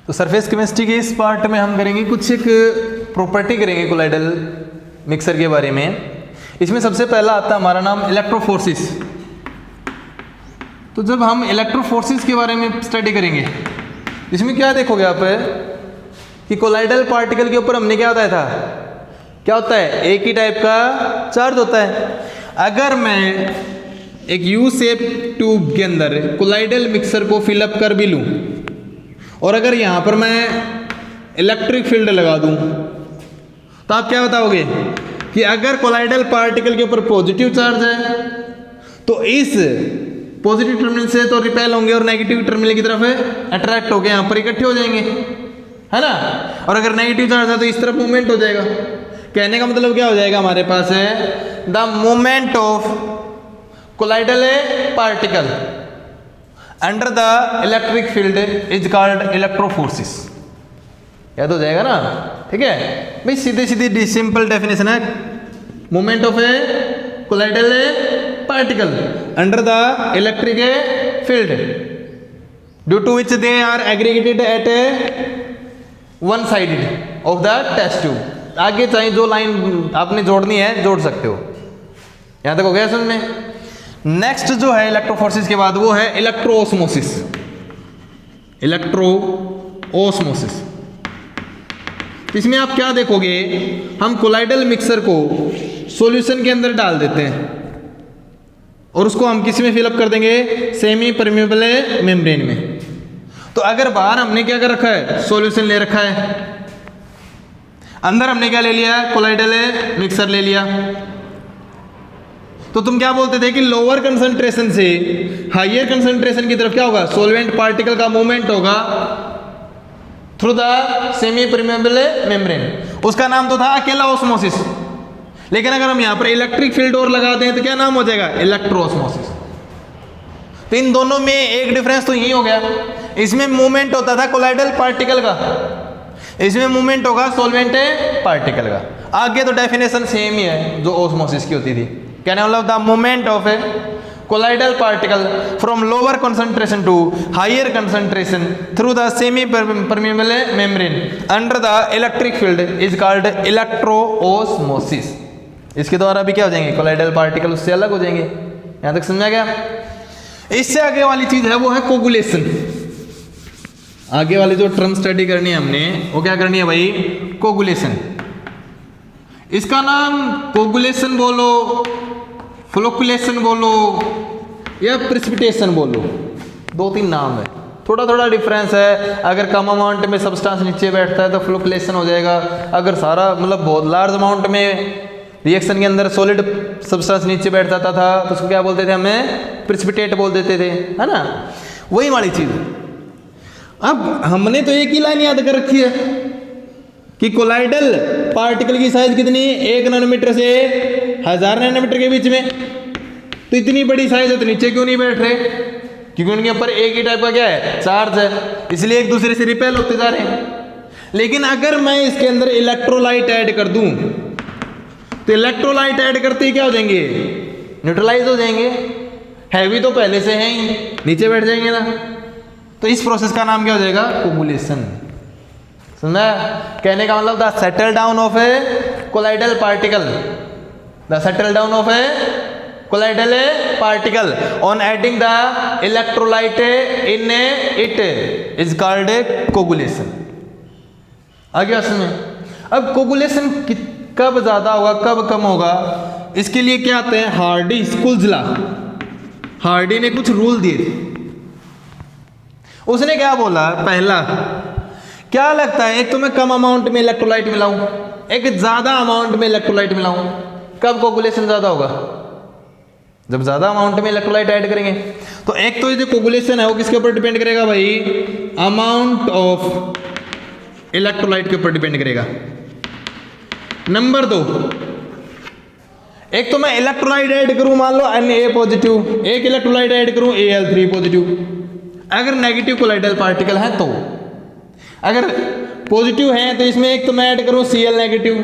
तो surface chemistry के इस पार्ट में हम करेंगे कुछ एक प्रॉपर्टी करेंगे कोलाइडल मिक्सर के बारे में। इसमें सबसे पहला आता है हमारा नाम इलेक्ट्रोफोर्सिस। तो जब हम इलेक्ट्रोफोर्सिस के बारे में स्टडी करेंगे, इसमें क्या देखोगे आप कि कोलाइडल पार्टिकल के ऊपर हमने क्या बताया था, क्या होता है, एक ही टाइप का चार्ज होता है। अगर मैं एक यू शेप ट्यूब के अंदर कोलाइडल मिक्सर को फिलअप कर भी लूँ और अगर यहाँ पर मैं इलेक्ट्रिक फील्ड लगा दूँ, तो आप क्या बताओगे कि अगर कोलाइडल पार्टिकल के ऊपर पॉजिटिव चार्ज है तो इस पॉजिटिव टर्मिनल से तो रिपेल होंगे और नेगेटिव टर्मिनल की तरफ अट्रैक्ट होकर यहाँ पर इकट्ठे हो जाएंगे, है ना। और अगर नेगेटिव चार्ज है तो इस तरफ मूवमेंट हो जाएगा। कहने का मतलब क्या हो जाएगा, हमारे पास है the movement of colloidal particle under the electric field is called electrophoresis. याद हो जाएगा ना, ठीक है भाई। सीधी सीधी सिंपल डेफिनेशन है, movement of a colloidal particle under the electric field due to which they are aggregated at one sided of the test tube. आगे चाहे जो लाइन आपने जोड़नी है जोड़ सकते हो। यहां तक हो गया समझ में। नेक्स्ट जो है इलेक्ट्रोफोर्सिस के बाद वो है इलेक्ट्रोओस्मोसिस। इलेक्ट्रोओस्मोसिस, इसमें आप क्या देखोगे, हम कोलाइडल मिक्सर को सॉल्यूशन के अंदर डाल देते हैं और उसको हम किसी में फिलअप कर देंगे, सेमी परमेबल मेम्ब्रेन में। तो अगर बाहर हमने क्या कर रखा है, सॉल्यूशन ले रखा है, अंदर हमने क्या ले लिया, कोलाइडल मिक्सर ले लिया, तो तुम क्या बोलते थे कि लोअर कंसंट्रेशन से हायर कंसंट्रेशन की तरफ क्या होगा, सॉल्वेंट पार्टिकल का मूवमेंट होगा through the semi permeable membrane. उसका नाम तो था अकेला ऑस्मोसिस, लेकिन अगर हम यहां पर इलेक्ट्रिक फील्ड और लगा दें तो क्या नाम हो जाएगा, इलेक्ट्रोऑस्मोसिस। तो इन दोनों में एक डिफरेंस तो यही हो गया, इसमें मूवमेंट होता था कोलाइडल पार्टिकल का, इसमें मूवमेंट होगा सॉल्वेंट पार्टिकल का। आगे तो डेफिनेशन सेम ही है जो ऑस्मोसिस की होती थी। कहने मतलब the movement of a colloidal particle from lower concentration to higher concentration through the semi permeable membrane under the electric field is called electroosmosis. इसके द्वारा भी क्या हो जाएंगे, कोलाइडल पार्टिकल उससे अलग हो जाएंगे। यहां तक समझा गया। इससे आगे वाली चीज है वो है कोगुलेशन। आगे वाली जो टर्म स्टडी करनी है हमने वो क्या करनी है भाई, कोगुलेशन। इसका नाम कोगुलेशन बोलो, फ्लोकुलेशन बोलो या प्रेसिपिटेशन बोलो, दो तीन नाम है, थोड़ा थोड़ा डिफरेंस है। अगर कम अमाउंट में सब्सटेंस नीचे बैठता है तो फ्लोकुलेशन हो जाएगा, अगर सारा मतलब बहुत लार्ज अमाउंट में रिएक्शन के अंदर सॉलिड सब्सटेंस नीचे बैठ जाता था तो उसको क्या बोलते थे, हमें प्रेसिपिटेट बोल देते थे, है ना। वही वाली चीज। अब हमने तो एक ही लाइन याद कर रखी है कि कोलाइडल पार्टिकल की साइज कितनी, 1 नैनोमीटर से 1000 नैनोमीटर के बीच में। तो इतनी बड़ी साइज है तो नीचे क्यों नहीं बैठ रहे, क्योंकि उनके ऊपर एक ही टाइप का क्या है, चार्ज है, इसलिए एक दूसरे से रिपेल होते जा रहे हैं। लेकिन अगर मैं इसके अंदर इलेक्ट्रोलाइट ऐड कर दूं तो इलेक्ट्रोलाइट ऐड करते ही क्या हो जाएंगे, न्यूट्रलाइज हो जाएंगे। हैवी तो पहले से है ही, नीचे बैठ जाएंगे ना। तो इस प्रोसेस का नाम क्या हो जाएगा, कोगुलेशन। समझा। कहने का मतलब the settle down of a colloidal particle, the settle down of a colloidal particle on adding the electrolyte in it is called coagulation. आगे समझ। अब कोगुलेशन कब ज्यादा होगा कब कम होगा, इसके लिए क्या आते हैं, हार्डी स्कूल्स लॉ। हार्डी ने कुछ रूल दिए थे। उसने क्या बोला, पहला क्या लगता है, एक तो मैं कम अमाउंट में इलेक्ट्रोलाइट मिलाऊं, एक ज्यादा अमाउंट में इलेक्ट्रोलाइट मिलाऊं, कब कोगुलेशन ज्यादा होगा, जब ज्यादा अमाउंट में इलेक्ट्रोलाइट ऐड करेंगे। तो एक तो ये जो कोगुलेशन है वो किसके ऊपर डिपेंड करेगा भाई, अमाउंट ऑफ इलेक्ट्रोलाइट के ऊपर डिपेंड करेगा। नंबर 2, एक तो मैं इलेक्ट्रोलाइट ऐड करूं, मान लो Na पॉजिटिव, एक इलेक्ट्रोलाइट ऐड करूं Al3 पॉजिटिव। अगर नेगेटिव कोलाइडल पार्टिकल है तो, अगर पॉजिटिव है तो इसमें एक तो मैं ऐड करूं Cl नेगेटिव,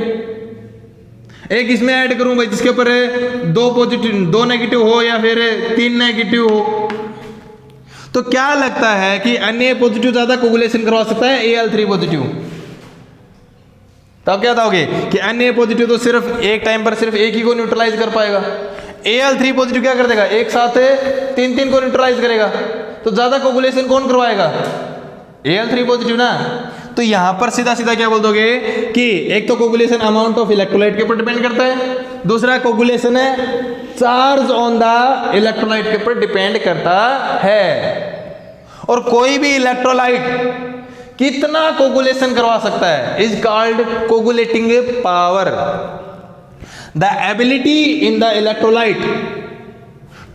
एक इसमें ऐड करूं भाई जिसके ऊपर 2 पॉजिटिव 2 नेगेटिव हो या फिर 3 नेगेटिव हो। तो तो क्या लगता है कि Na पॉजिटिव ज्यादा कोगुलेशन करवा सकता है Al3 पॉजिटिव? तब क्या बताओगे कि Na पॉजिटिव तो सिर्फ एक टाइम पर सिर्फ एक ही को न्यूट्रलाइज कर पाएगा, Al3 पॉजिटिव क्या कर देगा, एक साथ तीन तीन को न्यूट्रलाइज करेगा, तो ज्यादा कोगुलेशन कौन करवाएगा? Al3 पॉजिटिव ना। तो यहां पर सीधा सीधा क्या बोल दोगे कि एक तो कोगुलेशन अमाउंट ऑफ इलेक्ट्रोलाइट के ऊपर डिपेंड करता है, दूसरा कोगुलेशन है चार्ज ऑन द इलेक्ट्रोलाइट के ऊपर डिपेंड करता है। और कोई भी इलेक्ट्रोलाइट कितना कोगुलेशन करवा सकता है is called coagulating power. The ability in the electrolyte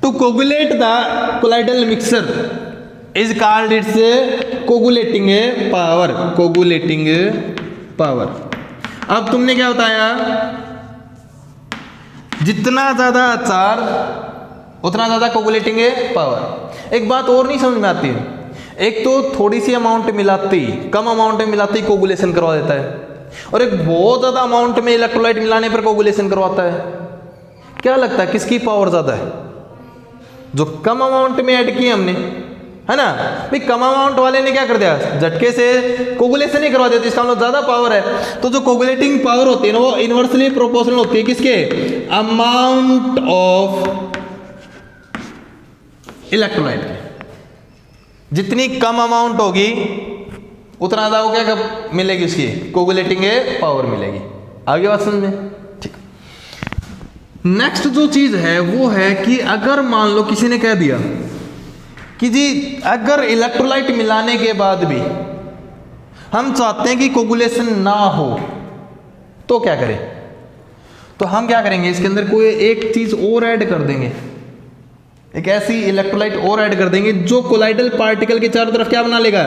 to coagulate the colloidal mixture is called its coagulating power, coagulating power. अब तुमने क्या बताया, जितना ज्यादा चार्ज उतना ज्यादा कोगुलेटिंग पावर। एक बात और नहीं समझ में आती है, एक तो थोड़ी सी अमाउंट मिलाती, कम अमाउंट में मिलाती कोगुलेशन करवा देता है, और एक बहुत ज्यादा अमाउंट में इलेक्ट्रोलाइट मिलाने पर कोगुलेशन करवाता है। क्या लगता है किसकी पावर ज्यादा है? जो कम अमाउंट में ऐड किए हमने, है ना भाई, कम अमाउंट वाले ने क्या कर दिया, झटके से कोगुलेशन ही करवा दिया, तो इसका मतलब ज्यादा पावर है। तो जो कोगुलेटिंग पावर होती है ना वो इनवर्सली प्रोपोर्शनल होती है किसके, अमाउंट ऑफ इलेक्ट्रोलाइट के। जितनी कम अमाउंट होगी उतना ज्यादा वो क्या मिलेगी, उसकी कोगुलेटिंग पावर मिलेगी। आगे बात समझ में? ठीक। नेक्स्ट जो चीज है वो है कि अगर मान लो किसी ने कह दिया कि जी अगर इलेक्ट्रोलाइट मिलाने के बाद भी हम चाहते हैं कि कोगुलेशन ना हो तो क्या करें? तो हम क्या करेंगे, इसके अंदर कोई एक चीज और ऐड कर देंगे, एक ऐसी इलेक्ट्रोलाइट और ऐड कर देंगे जो कोलाइडल पार्टिकल के चारों तरफ क्या बना लेगा,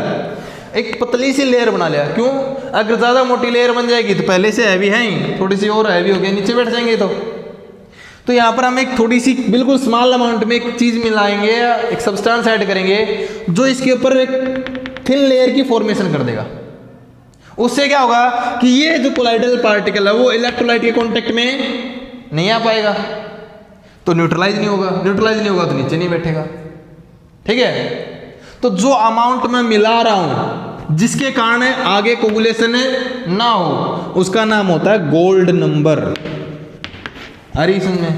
एक पतली सी लेयर बना लिया। क्यों? अगर ज्यादा मोटी लेयर बन जाएगी तो पहले से हैवी है ही, थोड़ी सी और हैवी हो गई, नीचे बैठ जाएंगे। तो यहां पर हम एक थोड़ी सी बिल्कुल स्मॉल अमाउंट में एक चीज मिलाएंगे, एक सब्सटेंस ऐड करेंगे जो इसके ऊपर एक थिन लेयर की फॉर्मेशन कर देगा। उससे क्या होगा कि ये जो कोलाइडल पार्टिकल है वो इलेक्ट्रोलाइट के कांटेक्ट में नहीं आ पाएगा, तो न्यूट्रलाइज नहीं होगा, न्यूट्रलाइज नहीं होगा तो नीचे नहीं बैठेगा। ठीक है? तो जो अमाउंट मैं मिला रहा हूं जिसके कारण आगे कोगुलेशन ना हो उसका नाम होता है गोल्ड नंबर। अरे समझे,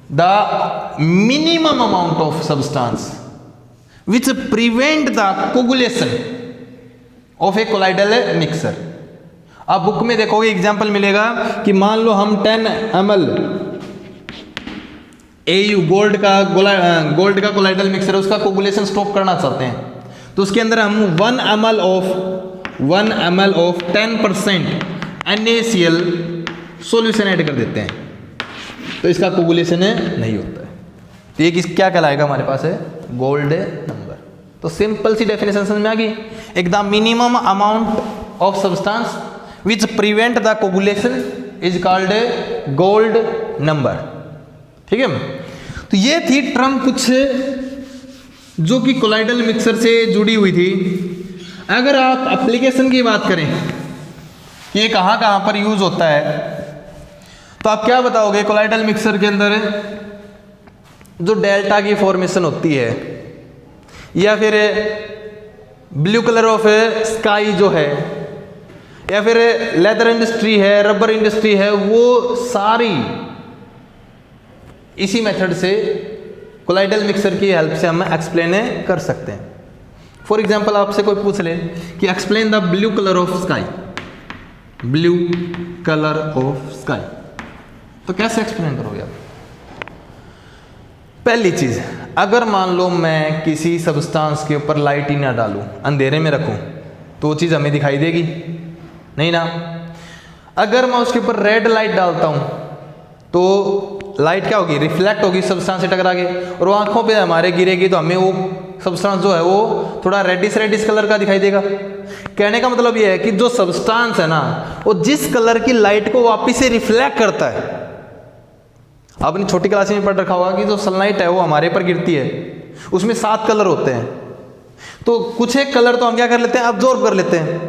the minimum amount of substance which prevent the coagulation of a colloidal mixer. आप बुक में देखोगे एग्जांपल मिलेगा कि मान लो हम 10 ml AU गोल्ड का कोलाइडल मिक्सर है, उसका कोगुलेशन स्टॉप करना चाहते हैं, तो उसके अंदर हम 1 ml of 10% NaCl solution add कर देते हैं, तो इसका कोगुलेशन नहीं होता है। तो ये क्या कहलाएगा हमारे पास है, गोल्ड नंबर। तो सिंपल सी डेफिनेशन समझ में आ गई, एक the minimum amount of substance which prevent the coagulation is called gold number. ठीक है? तो ये थी टर्म कुछ जो कि कोलाइडल मिक्सर से जुड़ी हुई थी। अगर आप एप्लीकेशन की बात करें कि ये कहाँ कहाँ पर यूज होता है, तो आप क्या बताओगे, कोलाइडल मिक्सर के अंदर जो डेल्टा की फॉर्मेशन होती है या फिर ब्लू कलर ऑफ स्काई जो है या फिर लेदर इंडस्ट्री है, रबर इंडस्ट्री है, वो सारी इसी मेथड से कोलाइडल मिक्सर की हेल्प से हम एक्सप्लेन कर सकते हैं। फॉर एग्जांपल आपसे कोई पूछ ले कि explain the blue colour of sky, blue colour of sky, तो कैसे एक्सप्लेन करोगे आप? पहली चीज, अगर मान लो मैं किसी सब्सटेंस के ऊपर लाइट ही ना डालूं, अंधेरे में रखूं, तो वो चीज हमें दिखाई देगी नहीं ना। अगर मैं उसके ऊपर रेड लाइट डालता हूं तो लाइट क्या होगी, रिफ्लेक्ट होगी सब्सटेंस से टकरा के, और वो आंखों पे हमारे गिरेगी तो हमें वो सब्सटेंस जो है वो थोड़ा रेडिश कलर का दिखाई देगा। कहने का मतलब ये है कि जो सब्सटेंस है ना वो जिस कलर की लाइट को वापिस से रिफ्लेक्ट करता है, आपने छोटी क्लास में पढ़ रखा होगा कि जो सनलाइट है वो हमारे पर गिरती है, उसमें 7 कलर होते हैं, तो कुछ एक कलर तो हम क्या कर लेते हैं, अब्जॉर्ब कर लेते हैं,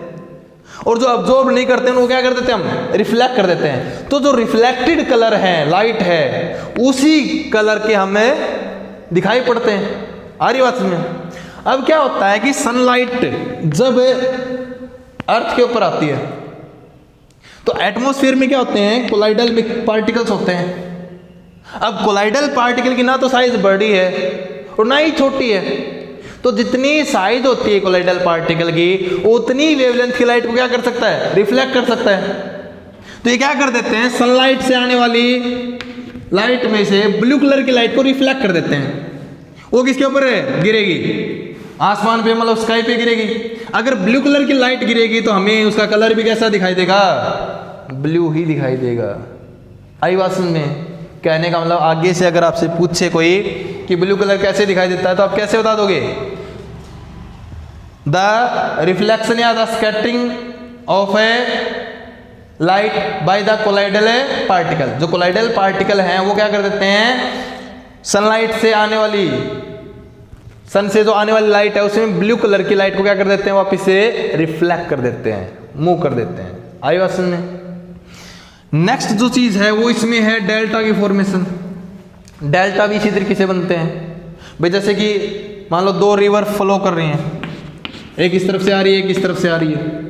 और जो अब्जॉर्ब नहीं करते हैं वो क्या कर देते हैं, हम रिफ्लेक्ट कर देते हैं। तो जो रिफ्लेक्टेड कलर है, लाइट है, उसी कलर के हमें दिखाई पड़ते हैं। आ रही बात समझ में? अब क्या होता है कि सनलाइट जब अर्थ के ऊपर आती है तो एटमॉस्फेयर में क्या होते हैं, कोलाइडल पार्टिकल्स होते हैं। अब कोलाइडल पार्टिकल की ना तो साइज बड़ी है और ना ही छोटी है, तो जितनी साइज होती है कोलाइडल पार्टिकल की उतनी वेवलेंथ की लाइट को क्या कर सकता है, रिफ्लेक्ट कर सकता है। तो ये क्या कर देते हैं, सनलाइट से आने वाली लाइट में से ब्लू कलर की लाइट को रिफ्लेक्ट कर देते हैं। वो किसके ऊपर गिरेगी, आसमान पे, मतलब स्काई पे गिरेगी। अगर ब्लू कलर की लाइट गिरेगी तो हमें उसका कलर भी कैसा दिखाई देगा, ब्लू ही दिखाई देगा। आई बात समझ में? कहने का मतलब आगे से अगर आपसे पूछे कोई कि ब्लू कलर कैसे दिखाई देता है तो आप कैसे बता दोगे, द रिफ्लेक्शन या the scattering of A light by the colloidal particle. जो कोलाइडल पार्टिकल हैं वो क्या कर देते हैं, सनलाइट से आने वाली, सन से जो आने वाली लाइट है उसमें ब्लू कलर की लाइट को क्या कर देते हैं, वापस से रिफ्लेक्ट कर देते हैं, मूव कर देते हैं। आई बात समझ में? नेक्स्ट जो चीज है वो इसमें है डेल्टा की फॉर्मेशन। डेल्टा भी इसी तरीके से बनते हैं भाई, जैसे कि मान लो दो रिवर फ्लो कर रही हैं, एक इस तरफ से आ रही है, एक इस तरफ से आ रही है।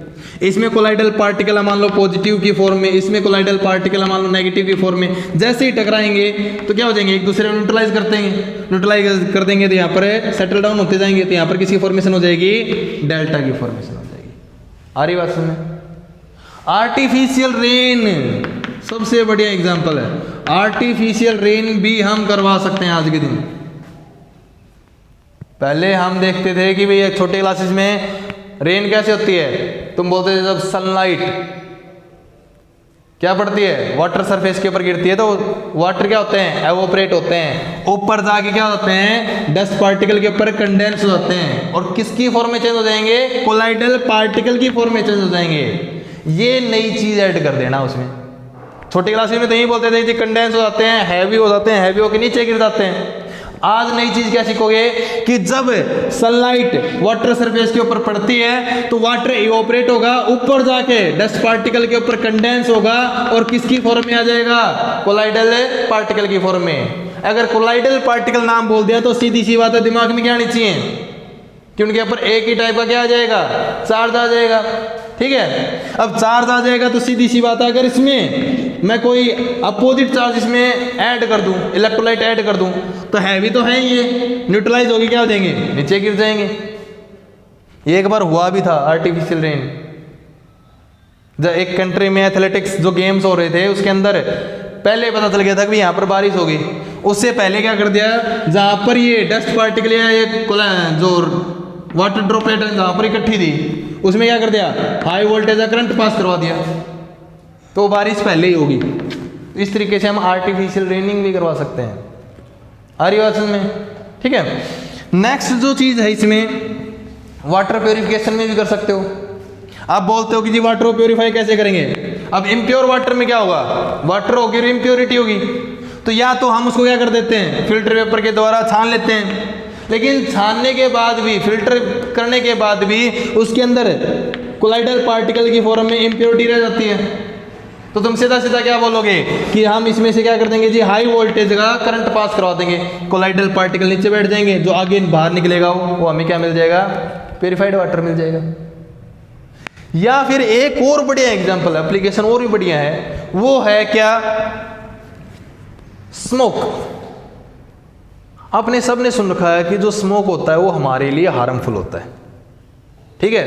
इसमें कोलाइडल पार्टिकल मान लो पॉजिटिव की फॉर्म में, इसमें कोलाइडल पार्टिकल मान लो नेगेटिव की फॉर्म में। जैसे ही टकराएंगे तो क्या हो जाएंगे, एक दूसरे को न्यूट्रलाइज कर देंगे। न्यूट्रलाइज कर देंगे तो यहाँ पर सेटल डाउन होते जाएंगे, तो यहाँ पर किसकी फॉर्मेशन हो जाएगी, डेल्टा की फॉर्मेशन हो जाएगी। आ रही बात समझ में? आर्टिफिशियल रेन सबसे बढ़िया एग्जाम्पल है। आर्टिफिशियल रेन भी हम करवा सकते हैं आज के दिन। पहले हम देखते थे कि भाई छोटे क्लासेस में रेन कैसे होती है, तुम बोलते थे जब सनलाइट क्या पड़ती है, वाटर सरफेस के ऊपर गिरती है तो वाटर क्या होते हैं, एवोपरेट होते हैं, ऊपर जाके क्या होते हैं, डस्ट पार्टिकल के ऊपर कंडेंस होते हैं और किसकी फॉर्म में चेंज हो जाएंगे, कोलाइडल पार्टिकल की फॉर्म में चेंज हो जाएंगे। ये नई चीज ऐड कर देना उसमें। छोटी क्लास में तो यही बोलते थे कंडेंस हो जाते हैं, हैवी हो जाते हैं, हैवी होकर नीचे गिर जाते हैं। आज नई चीज क्या सीखोगे कि जब सनलाइट वाटर सरफेस के ऊपर पड़ती है तो वाटर इवोपरेट होगा, ऊपर जाके डस्ट पार्टिकल के ऊपर कंडेंस होगा और किसकी फॉर्म में आ जाएगा, कोलाइडल पार्टिकल की फॉर्म में। अगर कोलाइडल पार्टिकल नाम बोल दिया तो सीधी सी बात है, दिमाग में क्या आनी चाहिए कि उनके ऊपर एक ही टाइप का क्या आ जाएगा, चार्ज आ जाएगा। ठीक है, अब चार्ज आ जाएगा तो सीधी सी बात है, अगर इसमें मैं कोई अपोजिट चार्ज इसमें ऐड कर दूं, इलेक्ट्रोलाइट ऐड कर दूं, तो हैवी तो है ये, न्यूट्रलाइज होगी क्या हो जाएंगे, नीचे गिर जाएंगे। ये एक बार हुआ भी था आर्टिफिशियल रेन। जब एक कंट्री में एथलेटिक्स जो गेम्स हो रहे थे उसके अंदर पहले पता चल गया था कि यहाँ पर बारिश होगी, उससे पहले क्या कर दिया, जहाँ पर ये डस्ट पार्टिकल या ये जो वाटर ड्रॉपलेट जहाँ पर इकट्ठी थी उसमें क्या कर दिया, हाई वोल्टेज का करंट पास करवा दिया, तो बारिश पहले ही होगी। इस तरीके से हम आर्टिफिशियल रेनिंग भी करवा सकते हैं। आ रही बात में? ठीक है। नेक्स्ट जो चीज़ है इसमें वाटर प्योरिफिकेशन में भी कर सकते हो। आप बोलते हो कि जी वाटर को प्योरीफाई कैसे करेंगे, अब इम्प्योर वाटर में क्या होगा, वाटर होगी और इम्प्योरिटी होगी, तो या तो हम उसको क्या कर देते हैं, फिल्टर पेपर के द्वारा छान लेते हैं, लेकिन छानने के बाद भी, फिल्टर करने के बाद भी उसके अंदर कोलाइडल पार्टिकल की फॉर्म में इम्प्योरिटी रह जाती है, तो तुम सीधा सीधा क्या बोलोगे कि हम इसमें से क्या कर देंगे जी, हाई वोल्टेज का करंट पास करवा देंगे, कोलाइडल पार्टिकल नीचे बैठ जाएंगे, जो आगे बाहर निकलेगा वो हमें क्या मिल जाएगा, प्योरीफाइड वाटर मिल जाएगा। या फिर एक और बढ़िया एग्जांपल, एप्लीकेशन और भी बढ़िया है, वो है क्या, स्मोक। आपने सबने सुन रखा है कि जो स्मोक होता है वो हमारे लिए हार्मफुल होता है। ठीक है,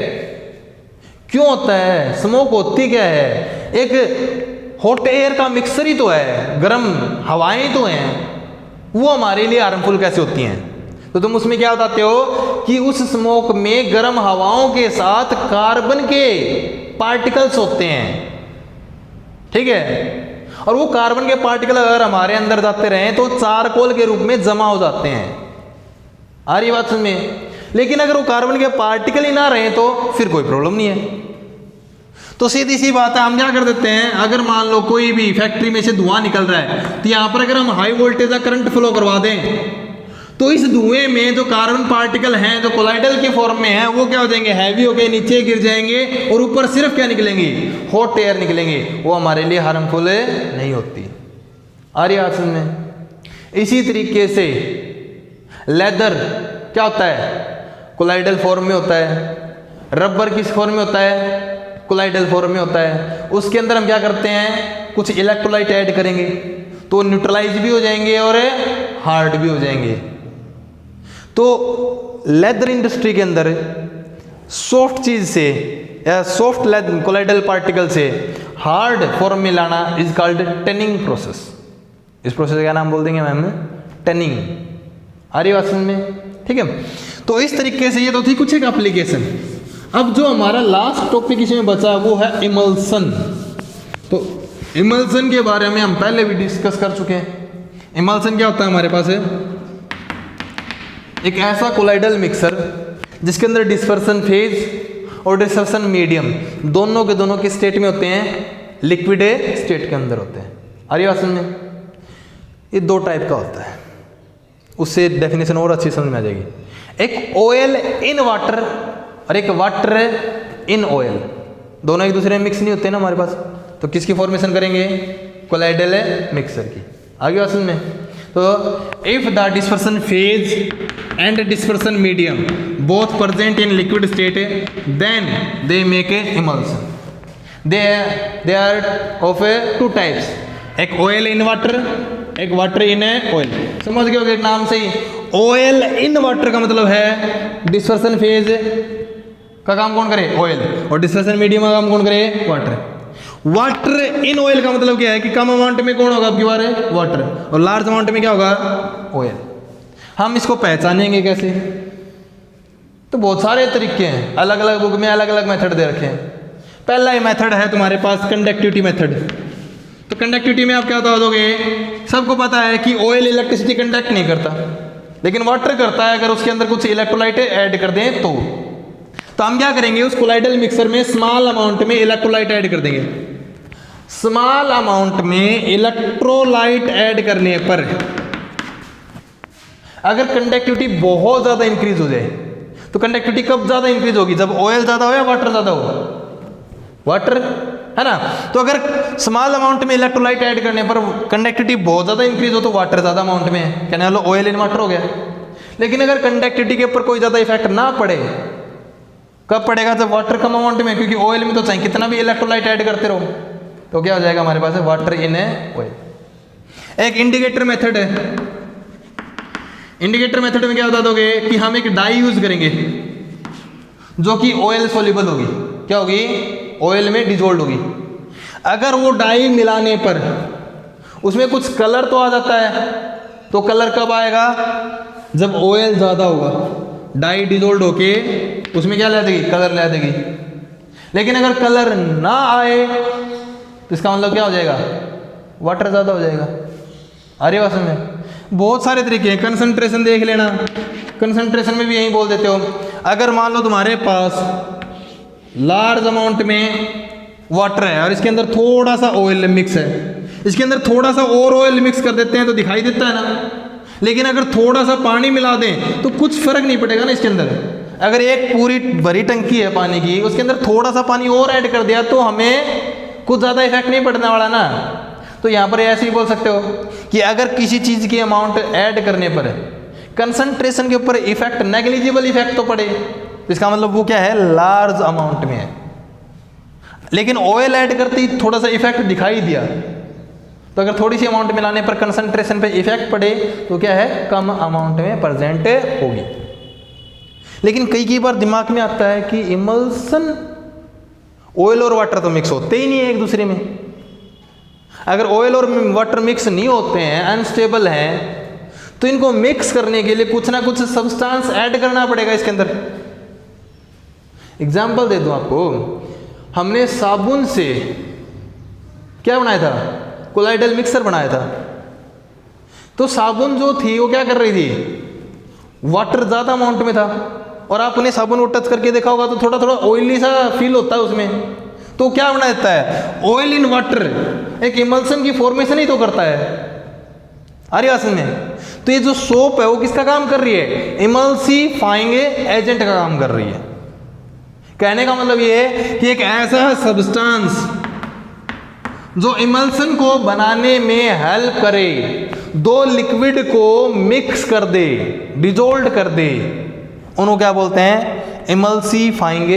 क्यों होता है, स्मोक होती क्या है, एक हॉट एयर का मिक्सर ही तो है, गर्म हवाएं तो हैं, वो हमारे लिए हार्मफुल कैसे होती हैं। तो तुम उसमें क्या बताते हो कि उस स्मोक में गर्म हवाओं के साथ कार्बन के पार्टिकल्स होते हैं। ठीक है, और वो कार्बन के पार्टिकल अगर हमारे अंदर जाते रहें तो चारकोल के रूप में जमा हो जाते हैं। आ रही बात में? लेकिन अगर वो कार्बन के पार्टिकल ही ना रहे तो फिर कोई प्रॉब्लम नहीं है। तो सीधी सी बात है, हम क्या कर देते हैं, अगर मान लो कोई भी फैक्ट्री में से धुआं निकल रहा है तो यहाँ पर अगर हम हाई वोल्टेज का करंट फ्लो करवा दें तो इस धुएं में जो कार्बन पार्टिकल हैं जो कोलाइडल के फॉर्म में हैं वो क्या हो जाएंगे, हैवी होकर नीचे गिर जाएंगे और ऊपर सिर्फ क्या निकलेंगी, हॉट एयर निकलेंगे, वो हमारे लिए हार्मफुल नहीं होती। आ रही बात में? इसी तरीके से लेदर क्या होता है, कोलाइडल फॉर्म में होता है। रबर किस फॉर्म में होता है, कोलाइडल फॉर्म में होता है। उसके अंदर हम क्या करते हैं, कुछ इलेक्ट्रोलाइट ऐड करेंगे तो न्यूट्रलाइज भी हो जाएंगे और हार्ड भी हो जाएंगे। तो लेदर इंडस्ट्री के अंदर सॉफ्ट चीज से या सॉफ्ट लेदर कोलाइडल पार्टिकल से हार्ड फॉर्म में लाना इज कॉल्ड टेनिंग प्रोसेस। इस प्रोसेस का नाम बोल देंगे मैम टेनिंग। आ रही बात समझ में, ठीक है। तो इस तरीके से ये तो थी कुछ एक एप्लीकेशन। अब जो हमारा लास्ट टॉपिक इसमें बचा वो है इमल्सन। तो इमल्सन के बारे में हम पहले भी डिस्कस कर चुके हैं। इमल्सन क्या होता है, हमारे पास है एक ऐसा कोलाइडल मिक्सर जिसके अंदर डिस्पर्सन फेज और डिस्पर्सन मीडियम दोनों के दोनों किस स्टेट में होते हैं, लिक्विड स्टेट के अंदर होते हैं। आ रही बात समझ में, ये दो टाइप का होता है, उससे डेफिनेशन और अच्छी समझ में आ जाएगी। एक ऑयल इन वाटर और एक वाटर इन ऑयल, दोनों एक दूसरे में मिक्स नहीं होते ना हमारे पास, तो किसकी फॉर्मेशन करेंगे, कोलाइडल मिक्सर की। आगे बात समझ में। तो if the dispersion phase and dispersion medium both present in liquid state then they make a emulsion. They are of two types, एक ऑयल इन वाटर, एक वाटर इन ऑयल। समझ गए होंगे नाम से ही, ऑयल इन वाटर का मतलब है डिस्पर्सन फेज का काम कौन करे, ऑयल, और डिस्पर्सन मीडियम का काम कौन करे, वाटर। वाटर इन ऑयल का मतलब क्या है कि कम अमाउंट में कौन होगा आपकी बार है, वाटर, और लार्ज अमाउंट में क्या होगा, ऑयल। हम इसको पहचानेंगे कैसे, तो बहुत सारे तरीके हैं, अलग अलग बुक में अलग अलग मेथड दे रखे हैं। पहला ही मेथड है तुम्हारे पास कंडक्टिविटी मेथड। तो कंडक्टिविटी में आप क्या बता दोगे, सबको पता है कि ऑयल इलेक्ट्रिसिटी कंडक्ट नहीं करता, लेकिन वाटर करता है। अगर उसके अंदर कुछ इलेक्ट्रोलाइट ऐड कर दें तो हम क्या करेंगे, उस कोलाइडल मिक्सर में स्मॉल अमाउंट में इलेक्ट्रोलाइट ऐड कर देंगे। स्मॉल अमाउंट में इलेक्ट्रोलाइट ऐड करने पर अगर कंडक्टिविटी बहुत ज्यादा इंक्रीज हो जाए, तो कंडक्टिविटी कब ज्यादा इंक्रीज होगी, जब ऑयल ज्यादा हो या वाटर ज्यादा हो, वाटर है ना। तो अगर स्मॉल अमाउंट में इलेक्ट्रोलाइट ऐड करने पर कंडक्टिविटी बहुत ज्यादा इंक्रीज हो तो वाटर ज्यादा अमाउंट में है, कहने वाला ऑयल इन वाटर हो गया। लेकिन अगर कंडक्टिविटी के ऊपर कोई ज्यादा इफेक्ट ना पड़े, कब पड़ेगा, जब वाटर कम अमाउंट में, क्योंकि ऑयल में तो चाहे कितना भी इलेक्ट्रोलाइट ऐड करते रहो, तो क्या हो जाएगा हमारे पास है वाटर इन ऑयल। एक इंडिकेटर मेथड है। इंडिकेटर मेथड में क्या बता दोगे कि हम एक डाई यूज करेंगे जो कि ऑयल सोल्यूबल होगी, क्या होगी, ऑयल में डिजोल्व होगी। अगर वो डाई मिलाने पर उसमें कुछ कलर तो आ जाता है, तो कलर कब आएगा, जब ऑयल ज्यादा होगा, डाई डिजोल्व होके उसमें क्या ला देगी, कलर ला देगी। लेकिन अगर कलर ना आए तो इसका मतलब क्या हो जाएगा, वाटर ज्यादा हो जाएगा। अरे वासन में बहुत सारे तरीके हैं। कंसंट्रेशन देख लेना, कंसंट्रेशन में भी यही बोल देते हो। अगर मान लो तुम्हारे पास लार्ज अमाउंट में वाटर है और इसके अंदर थोड़ा सा ऑयल मिक्स है, इसके अंदर थोड़ा सा और ऑयल मिक्स कर देते हैं तो दिखाई देता है ना। लेकिन अगर थोड़ा सा पानी मिला दें तो कुछ फर्क नहीं पड़ेगा ना इसके अंदर। अगर एक पूरी भरी टंकी है पानी की, उसके अंदर थोड़ा सा पानी और ऐड कर दिया तो हमें कुछ ज़्यादा इफेक्ट नहीं पड़ने वाला ना। तो यहाँ पर ऐसे ही बोल सकते हो कि अगर किसी चीज़ की अमाउंट ऐड करने पर कंसंट्रेशन के ऊपर इफेक्ट, नेग्लिजिबल इफेक्ट तो पड़े, तो इसका मतलब वो क्या है, लार्ज अमाउंट में है। लेकिन ऑयल ऐड करते ही थोड़ा सा इफेक्ट दिखाई दिया, तो अगर थोड़ी सी अमाउंट मिलाने पर कंसंट्रेशन पे इफेक्ट पड़े तो क्या है, कम अमाउंट में प्रेजेंट होगी। लेकिन कई बार दिमाग में आता है कि इमल्सन, ऑयल और वाटर तो मिक्स होते ही नहीं है एक दूसरे में। अगर ऑयल और वाटर मिक्स नहीं होते हैं, अनस्टेबल हैं, तो इनको मिक्स करने के लिए कुछ ना कुछ सब्सटेंस ऐड करना पड़ेगा इसके अंदर। एग्जाम्पल दे दूं आपको, हमने साबुन से क्या बनाया था, कोलाइडल मिक्सर बनाया था। तो साबुन जो थी वो क्या कर रही थी, वाटर ज़्यादा अमाउंट में था, और आपने साबुन को टच करके देखा होगा तो थोड़ा थोड़ा ऑयली सा फील होता है उसमें। तो क्या बना देता है, ऑयल इन वाटर, एक इमल्सन की फॉर्मेशन ही तो करता है। अरे आसन में तो ये जो सोप है वो किसका काम कर रही है, इमल्सीफाइंग एजेंट का काम कर रही है। कहने का मतलब ये है कि एक ऐसा सब्सटेंस जो इमल्सन को बनाने में हेल्प करे, दो लिक्विड को मिक्स कर दे, डिजोल्व कर दे, उनको क्या बोलते हैं, इमल्सीफाइंग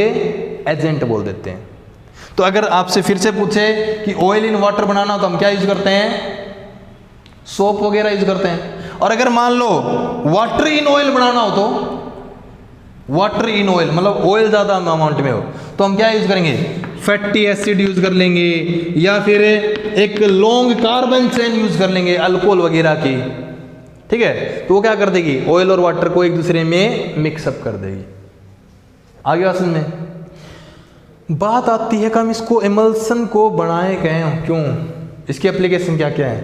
एजेंट बोल देते हैं। तो अगर आपसे फिर से पूछे कि ऑयल इन वाटर बनाना हो तो हम क्या यूज करते हैं, सोप वगैरह यूज करते हैं। और अगर मान लो वाटर इन ऑयल बनाना हो, तो वाटर इन ऑयल मतलब ऑयल ज़्यादा अमाउंट में हो, तो हम क्या यूज करेंगे, फैटी एसिड यूज कर लेंगे, या फिर एक लॉन्ग कार्बन चेन यूज कर लेंगे अल्कोहल वगैरह की। ठीक है, तो वो क्या कर देगी, ऑयल और वाटर को एक दूसरे में मिक्सअप कर देगी। आगे बात समझ में बात आती है कि हम इसको इमल्सन को बनाए गए क्यों, इसकी एप्लीकेशन क्या क्या है।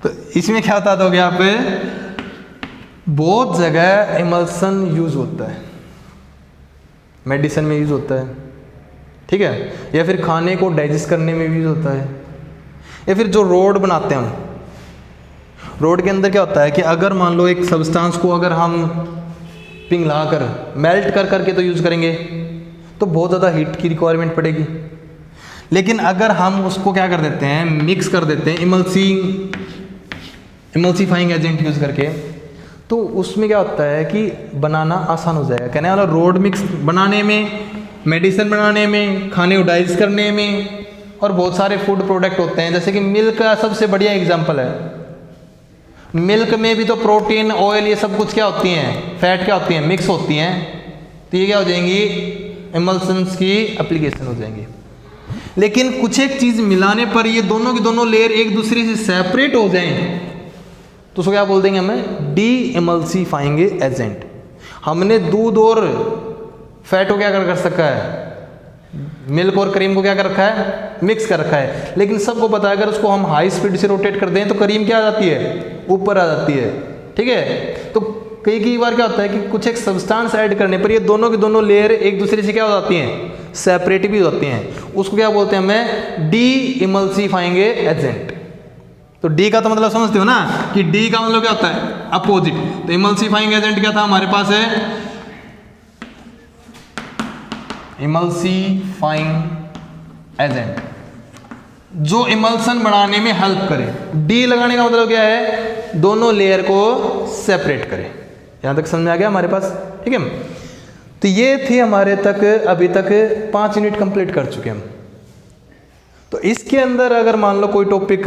तो इसमें क्या बता दोगे आप, बहुत जगह इमल्सन यूज होता है, मेडिसिन में यूज होता है, ठीक है, या फिर खाने को डाइजेस्ट करने में भी यूज होता है, या फिर जो रोड बनाते हैं हम, रोड के अंदर क्या होता है कि अगर मान लो एक सब्सटेंस को अगर हम पिघला कर मेल्ट कर करके तो यूज करेंगे तो बहुत ज़्यादा हीट की रिक्वायरमेंट पड़ेगी। लेकिन अगर हम उसको क्या कर देते हैं, मिक्स कर देते हैं इमल्सीफाइंग एजेंट यूज करके, तो उसमें क्या होता है कि बनाना आसान हो जाएगा। कहने वाला रोड मिक्स बनाने में, मेडिसिन बनाने में, खाने को डाइजेस्ट करने में, और बहुत सारे फूड प्रोडक्ट होते हैं, जैसे कि मिल्क का सबसे बढ़िया एग्जांपल है। मिल्क में भी तो प्रोटीन, ऑयल, ये सब कुछ क्या होती हैं, फैट क्या होती हैं, मिक्स होती हैं। तो ये क्या हो जाएंगी, इमल्सन्स की एप्लीकेशन हो जाएंगी। लेकिन कुछ एक चीज़ मिलाने पर ये दोनों की दोनों लेयर एक दूसरे से सेपरेट हो जाएं तो उसको क्या बोल देंगे हमें, डी इमल्सीफाइंग एजेंट। हमने दूध और फैट को क्या कर सकता है, मिल्क और क्रीम को क्या कर रखा है, मिक्स कर रखा है। लेकिन सबको पता है अगर उसको हम हाई स्पीड से रोटेट कर दें तो क्रीम क्या आ जाती है, ऊपर आ जाती है। ठीक है, तो कई बार क्या होता है कि कुछ एक सब्सटेंस ऐड करने पर ये दोनों की दोनों लेयर एक दूसरे से क्या हो जाती हैं, सेपरेट भी हो जाती हैं। उसको क्या बोलते हैं हमें, डी इमल्सीफाइंग एजेंट। तो डी का तो मतलब समझते हो ना कि डी का मतलब क्या होता है, अपोजिट। तो इमल्सीफाइंग एजेंट क्या था हमारे पास है, इमल्सीफाइंग एजेंट जो इमल्सन बनाने में हेल्प करे। डी लगाने का मतलब क्या है, दोनों लेयर को सेपरेट करे। यहां तक समझ में आ गया हमारे पास, ठीक है। तो ये थी हमारे तक, अभी तक 5 यूनिट कंप्लीट कर चुके हम। तो इसके अंदर अगर मान लो कोई टॉपिक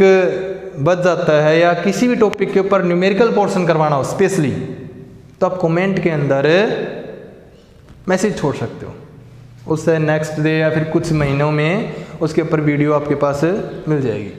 बच जाता है या किसी भी टॉपिक के ऊपर न्यूमेरिकल पोर्शन करवाना हो स्पेशली, तो आप कमेंट के अंदर मैसेज छोड़ सकते हो। उससे नेक्स्ट डे या फिर कुछ महीनों में उसके ऊपर वीडियो आपके पास मिल जाएगी।